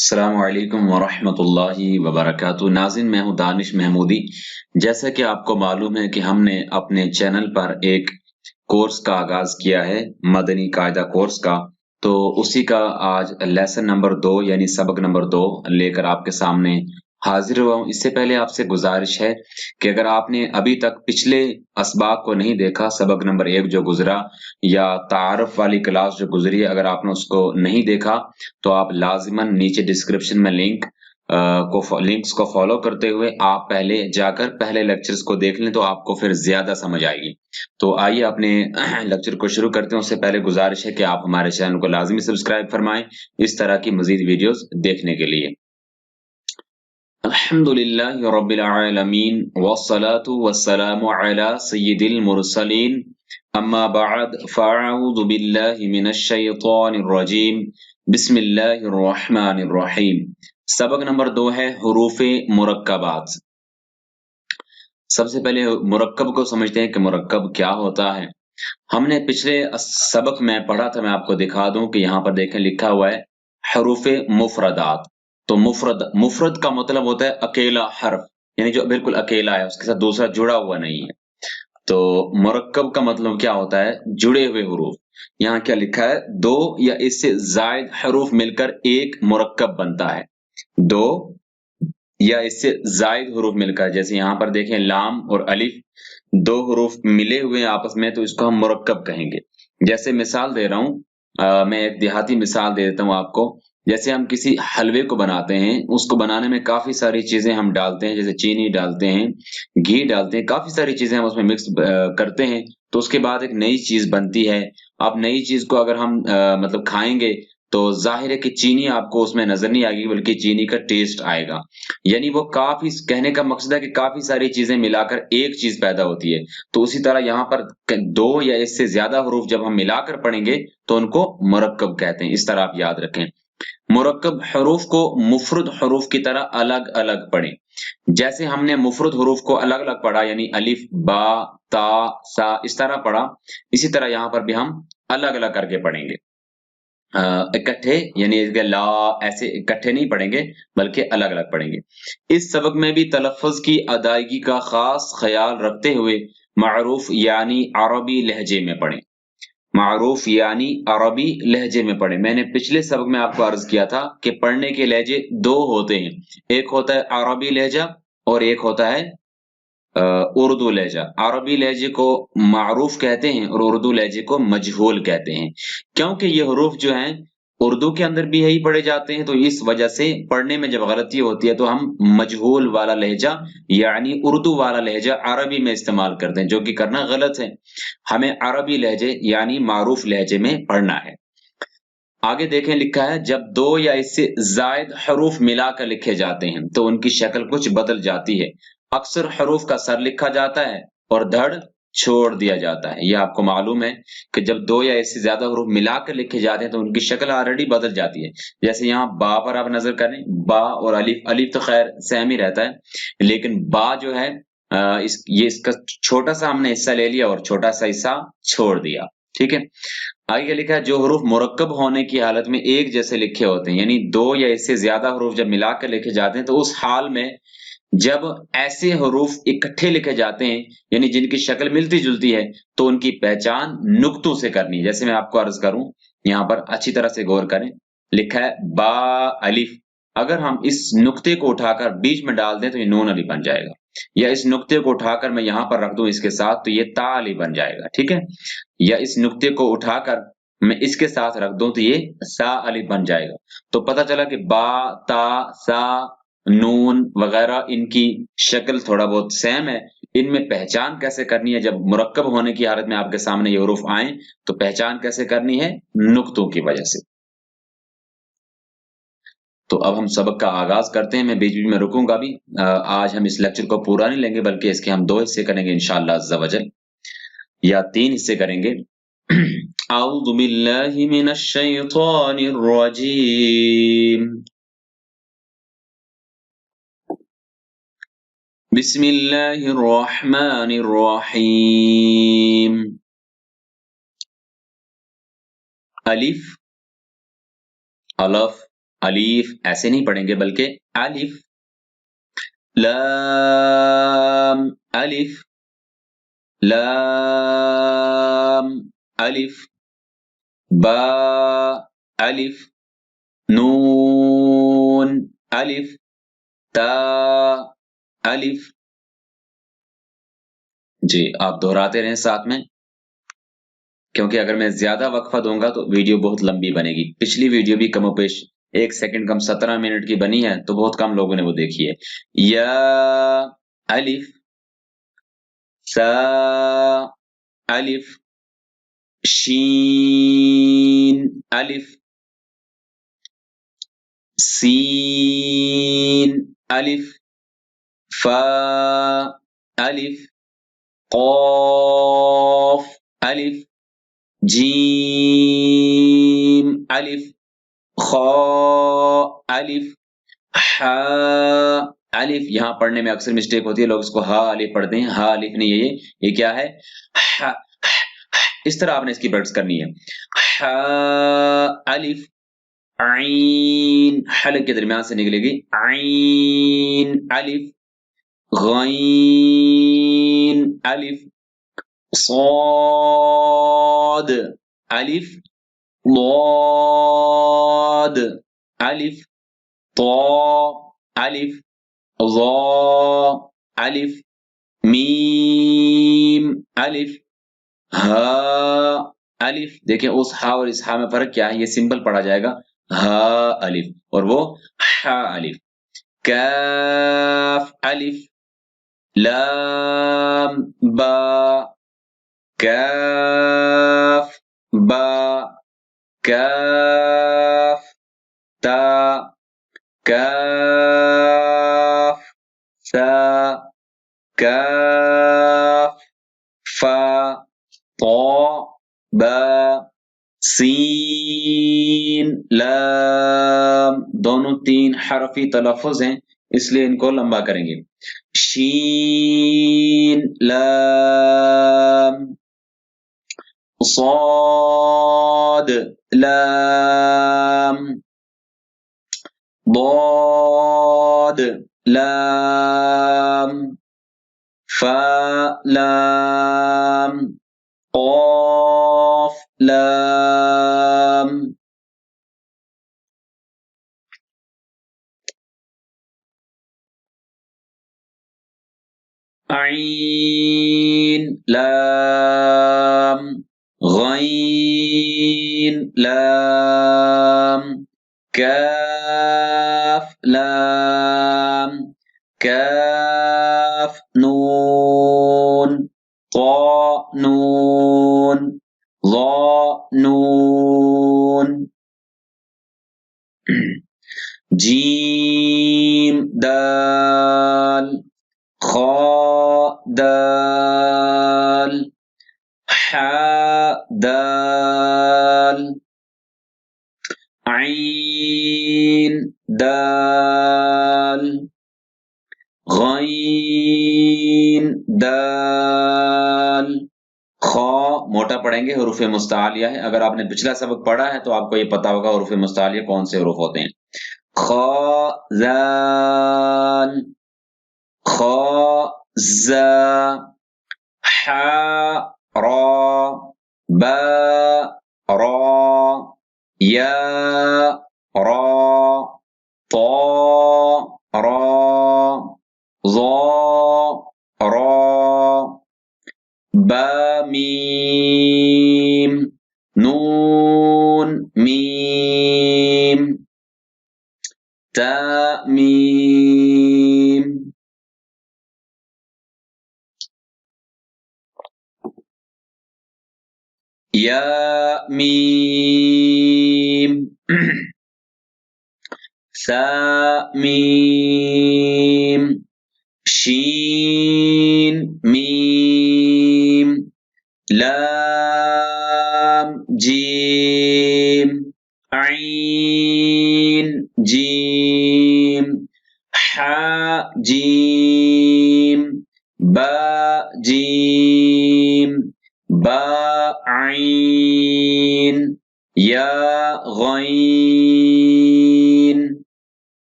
अस्सलामुअलैकुम वरहमतुल्लाहि वबरकातुहू। नाज़रीन, मैं हूँ दानिश महमूदी। जैसा कि आपको मालूम है कि हमने अपने चैनल पर एक कोर्स का आगाज किया है, मदनी कायदा कोर्स का। तो उसी का आज लेसन नंबर 2 यानी सबक नंबर 2 लेकर आपके सामने हाजिर हुआ हूँ। इससे पहले आपसे गुजारिश है कि अगर आपने अभी तक पिछले असबाक को नहीं देखा, सबक नंबर 1 जो गुजरा या तारुफ वाली क्लास जो गुजरी है, अगर आपने उसको नहीं देखा तो आप लाजिमन नीचे डिस्क्रिप्शन में लिंक्स को फॉलो करते हुए आप पहले जाकर पहले लेक्चर्स को देख लें, तो आपको फिर ज्यादा समझ आएगी। तो आइए अपने लेक्चर को शुरू करते हैं। उससे पहले गुजारिश है कि आप हमारे चैनल को लाजमी सब्सक्राइब फरमाएं इस तरह की मजीद वीडियोस देखने के लिए। अल्हम्दुलिल्लाहि रब्बिल आलमीन वस्सलातु वस्सलामु अला सय्यिदिल मुरसलीन अम्मा बअद फअऊज़ु बिल्लाहि मिनश शैतानिर रजीम बिस्मिल्लाहिर रहमानिर रहीम। सबक नंबर 2 है हुरूफ़े मुरक्कबात। सबसे पहले मुरक्कब को समझते हैं कि मुरक्कब क्या होता है। हमने पिछले सबक में पढ़ा था, मैं आपको दिखा दूं कि यहाँ पर देखें लिखा हुआ है हरूफे मुफरदात। तो मुफरद का मतलब होता है अकेला हर्फ, यानी जो बिल्कुल अकेला है, उसके साथ दूसरा जुड़ा हुआ नहीं है। तो मुरक्कब का मतलब क्या होता है? जुड़े हुए हुरूफ। यहाँ क्या लिखा है? दो या इससे जायद हरूफ मिलकर एक मुरक्कब बनता है। दो या इससे जायद हुरूफ मिलकर, जैसे यहाँ पर देखें लाम और अलिफ, दो हुरूफ मिले हुए हैं आपस में, तो इसको हम मुरक्कब कहेंगे। जैसे मिसाल दे रहा हूं, मैं एक देहाती मिसाल दे देता हूं आपको। जैसे हम किसी हलवे को बनाते हैं, उसको बनाने में काफी सारी चीजें हम डालते हैं, जैसे चीनी डालते हैं, घी डालते हैं, काफी सारी चीजें हम उसमें मिक्स करते हैं, तो उसके बाद एक नई चीज बनती है। अब नई चीज को अगर हम मतलब खाएंगे तो जाहिर है कि चीनी आपको उसमें नजर नहीं आएगी, बल्कि चीनी का टेस्ट आएगा। यानी वो काफी, कहने का मकसद है कि काफी सारी चीजें मिलाकर एक चीज पैदा होती है। तो उसी तरह यहाँ पर दो या इससे ज्यादा हरूफ जब हम मिलाकर पढ़ेंगे तो उनको मुरक्कब कहते हैं। इस तरह आप याद रखें। मुरक्कब हरूफ को मुफरद हरूफ की तरह अलग अलग पढ़ें। जैसे हमने मुफरद हरूफ को अलग अलग पढ़ा, यानी अलिफ बा ता सा इस तरह पढ़ा, इसी तरह यहाँ पर भी हम अलग अलग करके पढ़ेंगे। इकट्ठे यानी ला ऐसे इकट्ठे नहीं पढ़ेंगे, बल्कि अलग अलग पढ़ेंगे। इस सबक में भी तलफ़्फ़ुज़ की अदायगी का खास ख्याल रखते हुए मारूफ यानी अरबी लहजे में पढ़ें। मारूफ यानी अरबी लहजे में पढ़ें। मैंने पिछले सबक में आपको अर्ज किया था कि पढ़ने के लहजे दो होते हैं, एक होता है अरबी लहजा और एक होता है उर्दू लहजा। अरबी लहजे को मारूफ कहते हैं और उर्दू लहजे को मजहूल कहते हैं, क्योंकि ये हरूफ जो हैं उर्दू के अंदर भी यही पढ़े जाते हैं। तो इस वजह से पढ़ने में जब गलती होती है तो हम मजहूल वाला लहजा यानी उर्दू वाला लहजा अरबी में इस्तेमाल करते हैं, जो कि करना गलत है। हमें अरबी लहजे यानी मारूफ लहजे में पढ़ना है। आगे देखें लिखा है, जब दो या इससे जायद हरूफ मिलाकर लिखे जाते हैं तो उनकी शक्ल कुछ बदल जाती है। अक्सर हरूफ का सर लिखा जाता है और धड़ छोड़ दिया जाता है। यह आपको मालूम है कि जब दो या इससे ज्यादा हरूफ मिलाकर लिखे जाते हैं तो उनकी शक्ल ऑलरेडी बदल जाती है। जैसे यहाँ बा पर आप नजर करें, बा और अलिफ, अलिफ तो खैर सेम ही रहता है, लेकिन बा जो है इसका छोटा सा हमने हिस्सा ले लिया और छोटा सा हिस्सा छोड़ दिया। ठीक है। आगे लिखा है, जो हरूफ मुरक्कब होने की हालत में एक जैसे लिखे होते हैं, यानी दो या इससे ज्यादा हरूफ जब मिलाकर लिखे जाते हैं, तो उस हाल में जब ऐसे हरूफ इकट्ठे लिखे जाते हैं, यानी जिनकी शक्ल मिलती जुलती है, तो उनकी पहचान नुक्तों से करनी है। जैसे मैं आपको अर्ज करूं, यहाँ पर अच्छी तरह से गौर करें, लिखा है बा अलिफ। अगर हम इस नुक्ते को उठाकर बीच में डाल दें तो ये नून अलिफ बन जाएगा, या इस नुक्ते को उठाकर मैं यहाँ पर रख दूं इसके साथ तो ये ता अलिफ बन जाएगा। ठीक है। या इस नुक्ते को उठाकर मैं इसके साथ रख दूं तो ये सा अलिफ बन जाएगा। तो पता चला कि बा ता सा नून वगैरह इनकी शक्ल थोड़ा बहुत सेम है। इनमें पहचान कैसे करनी है, जब मुरक्कब होने की हालत में आपके सामने ये हरूफ आए तो पहचान कैसे करनी है? नुक्तों की वजह से। तो अब हम सबक का आगाज करते हैं। मैं बीच बीच में रुकूंगा भी। आज हम इस लेक्चर को पूरा नहीं लेंगे, बल्कि इसके हम 2 हिस्से करेंगे इंशाअल्लाह अज़्ज़ा वजल, या 3 हिस्से करेंगे। अऊज़ु बिल्लाहि मिनश शैतानिर रजीम। बिस्मिल्लाहिर रहमानिर रहीम। अलिफ, अलफ, अलीफ ऐसे नहीं पढ़ेंगे बल्कि अलिफ, लाम अलिफ, लाम अलिफ, बा अलिफ, नून अलिफ, ता अलिफ। जी आप दोहराते रहें साथ में, क्योंकि अगर मैं ज्यादा वक्फा दूंगा तो वीडियो बहुत लंबी बनेगी। पिछली वीडियो भी कमोपेश 1 सेकंड कम 17 मिनट की बनी है, तो बहुत कम लोगों ने वो देखी है। या अलिफ, सा अलिफ, शीन अलिफ, सीन अलिफ, फा अलिफ, क़ाफ अलिफ, जीम अलिफ, खा अलिफ, हा अलिफ। यहाँ पढ़ने में अक्सर मिस्टेक होती है, लोग इसको हा अलिफ पढ़ते हैं, हा अलिफ नहीं है ये क्या है, हा, इस तरह आपने इसकी प्रैक्टिस करनी है। हा अलिफ, आइन हलक के दरमियान से निकलेगी, आइन अलिफ, गईन अलिफ, صاد अलिफ, ضاد अलिफ, طا अलिफ, ظا अलिफ, मीम अलिफ, हा अलिफ। देखिए उस हा और इस हा में फर्क क्या है, ये सिंपल पढ़ा जाएगा हा अलिफ और वो हा अलिफ। काफ अलिफ, लाम बा, काफ बा, काफ ता, काफ सा, काफ फा, ता, बा, सीन लाम। दोनों 3 हरफी तलफ़ुज़ हैं, इसलिए इनको लंबा करेंगे। शीन लाम, صاد लाम, ضاد लाम, फा लाम, क़ाफ लाम। आइन लाम, गईन लाम, काफ लाम, काफ नून, ता नून, ज़ा नून, जीम दाल, खा दाल, हा दाल, आइन दाल, गईन दाल, खा मोटा पढ़ेंगे, हुरूफ मुस्तालिया है। अगर आपने पिछला सबक पढ़ा है तो आपको ये पता होगा हुरूफ मुस्तालिया कौन से हुरूफ होते हैं। खा ज़ाल, खा ज़ा, हा रा, बा रा, या रा, ता रा, ज़ा रा, बा मीम, नून मीम, ता मीम। या मीम, सा मीम, शीन मीम, लाम जीम, आइन जीम, हा जीम, बा जीम, बा आइन, या गईन,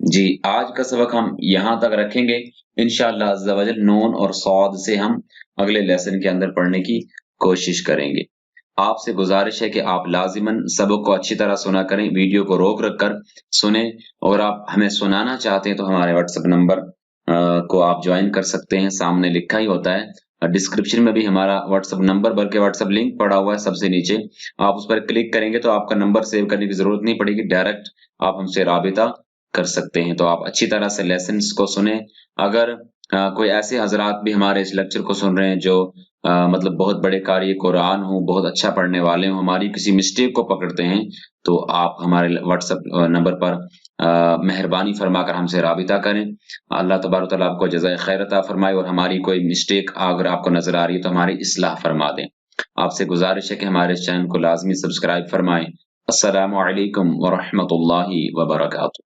जी, आज का सबक हम यहाँ तक रखेंगे। इंशाअल्लाह अज़्ज़ा वजल नून और सॉद से हम अगले लेसन के अंदर पढ़ने की कोशिश करेंगे। आपसे गुज़ारिश है कि आप लाज़िमन सबक को अच्छी तरह सुना करें, वीडियो को रोक रख कर सुनें। और आप हमें सुनाना चाहते हैं तो हमारे व्हाट्सएप नंबर को आप जॉइन कर सकते हैं, सामने लिखा ही होता है। डिस्क्रिप्शन में भी हमारा व्हाट्सएप नंबर बल्कि व्हाट्सएप लिंक पड़ा हुआ है सबसे नीचे। आप उस पर क्लिक करेंगे तो आपका नंबर सेव करने की ज़रूरत नहीं पड़ेगी, डायरेक्ट आप हमसे राबिता कर सकते हैं। तो आप अच्छी तरह से लेसन्स को सुनें। अगर कोई ऐसे हज़रात भी हमारे इस लेक्चर को सुन रहे हैं जो मतलब बहुत बड़े कारी कुरान हों, बहुत अच्छा पढ़ने वाले हों, हमारी किसी मिस्टेक को पकड़ते हैं, तो आप हमारे व्हाट्सएप नंबर पर मेहरबानी फरमाकर हमसे राबिता करें। अल्लाह तबारक व तआला आपको जज़ाए खैर अता फरमाए और हमारी कोई मिस्टेक अगर आपको नज़र आ रही है तो हमारी इस्लाह फरमा दें। आपसे गुज़ारिश है कि हमारे इस चैनल को लाज़मी सब्सक्राइब फरमाएँ। अस्सलामु अलैकुम व रहमतुल्लाहि व बरकातुहू।